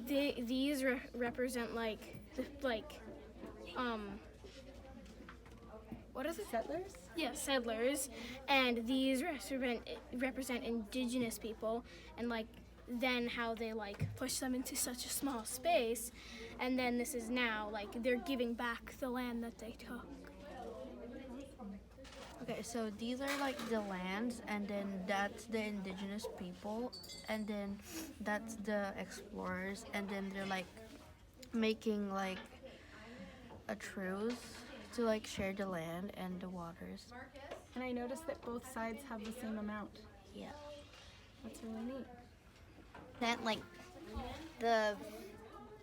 these represent like what is it? Settlers? Yeah, settlers, and these represent indigenous people, and like then how they like push them into such a small space, and then this is now like they're giving back the land that they took. Okay, so these are like the lands, and then that's the indigenous people, and then that's the explorers, and then they're like making like a truce to like share the land and the waters. And I noticed that both sides have the same amount. Yeah. That's really neat. That like the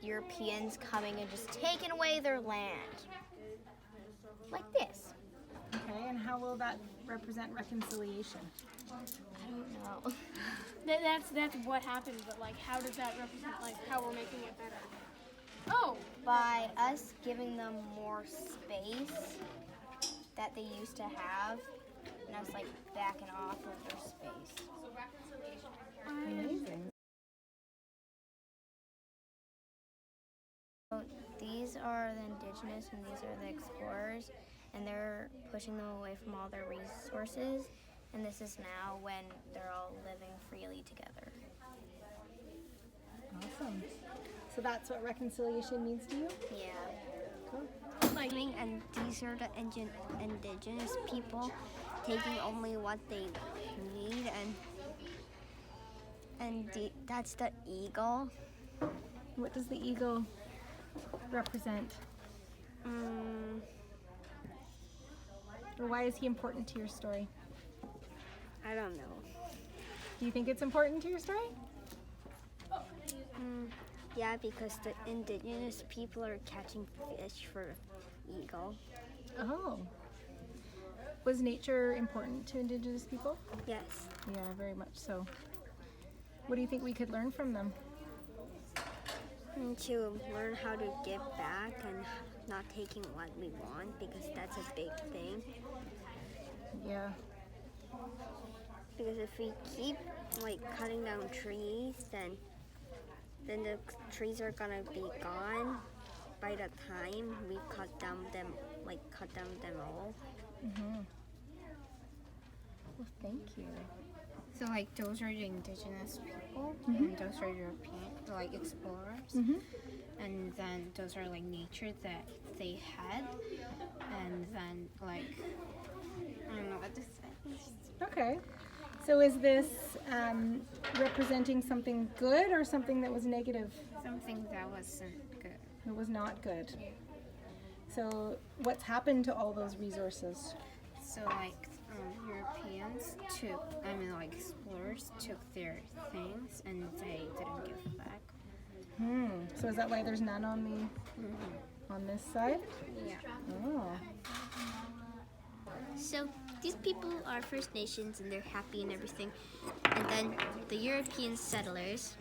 Europeans coming and just taking away their land. Like this. Okay, and how will that represent reconciliation? I don't know. That's what happened, but like how does that represent like how we're making it better? Oh, By us giving them more space that they used to have, and us like backing off of their space. Amazing. So these are the indigenous and these are the explorers, and they're pushing them away from all their resources, and this is now when they're all living freely together. Awesome. So that's what reconciliation means to you? Yeah. Cool. And these are the indigenous people taking only what they need, and that's the eagle. What does the eagle represent? Or why is he important to your story? I don't know. Do you think it's important to your story? Yeah, because the indigenous people are catching fish for eagle. Oh. Was nature important to indigenous people? Yes. Yeah, very much so. What do you think we could learn from them? And to learn how to give back and not taking what we want, because that's a big thing. Yeah. Because if we keep like cutting down trees, then the trees are gonna be gone by the time we cut down them all. Well, thank you. So like those are the indigenous people, and those are European, like explorers, and then those are like nature that they had, and then like I don't know what to say. Okay. So is this representing something good or something that was negative? Something that wasn't good. It was not good. So what's happened to all those resources? So like Europeans like explorers took their things and they didn't give back. So is that why there's none on this side? Yeah. Oh. So these people are First Nations and they're happy and everything. And then the European settlers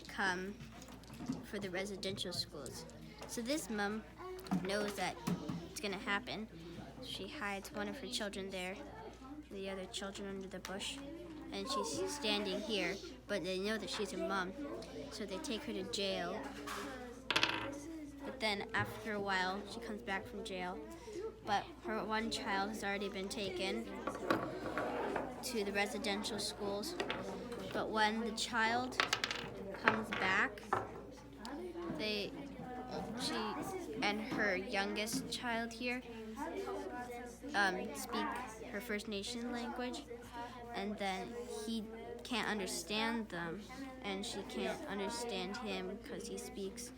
come for the residential schools. So this mom knows that it's gonna happen. She hides one of her children there, the other children under the bush, and she's standing here, but they know that she's a mom, so they take her to jail. But then after a while, she comes back from jail, but her one child has already been taken to the residential schools. But when the child comes back, she and her youngest child here speak her First Nation language, and then he can't understand them, and she can't understand him because he speaks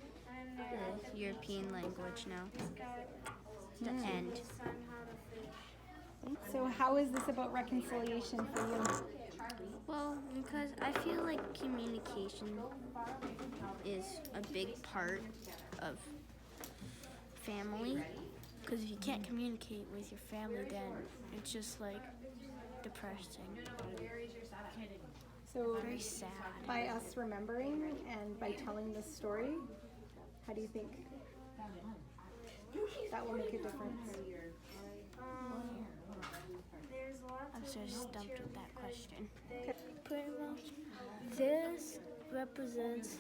the European language now. The end. So how is this about reconciliation for you? Well, because I feel like communication is a big part of family. because if you can't communicate with your family, then it's just like depressing. So Very sad. by us remembering and by telling this story, how do you think that will make a difference? I'm so stumped with that question. Pretty much, this represents,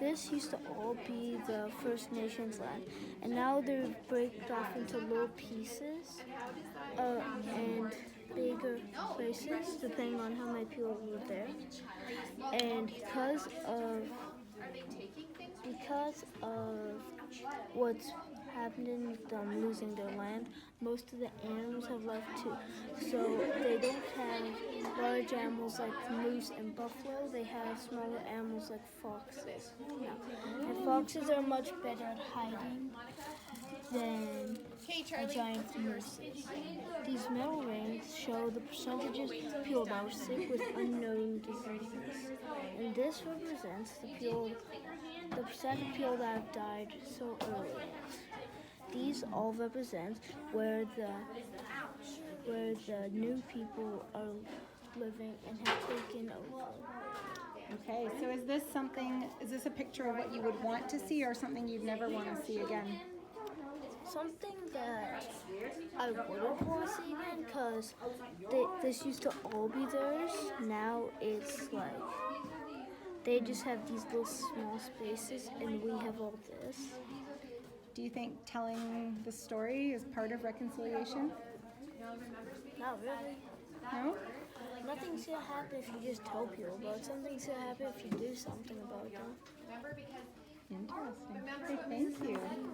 this used to all be the First Nations land, and now they're breaked off into little pieces and bigger places, depending on how many people live there. And because of what's happening with them losing their land, most of the animals have left too. So they don't have large animals like moose and buffalo. They have smaller animals like foxes. And foxes are much better at hiding than the giant mooses. These metal rings show the percentages of people that were sick with unknown diseases. And this represents the percent of people that have died so early. These all represent where the new people are living and have taken over. Okay, so is this a picture of what you would want to see or something you'd never want to see again? Something that I wouldn't want to see again, because this used to all be theirs. Now it's like they just have these little small spaces and we have all this. Do you think telling the story is part of reconciliation? Not really. No? Nothing's gonna happen if you just tell people about it. Something's gonna happen if you do something about them. Interesting. Okay, thank you.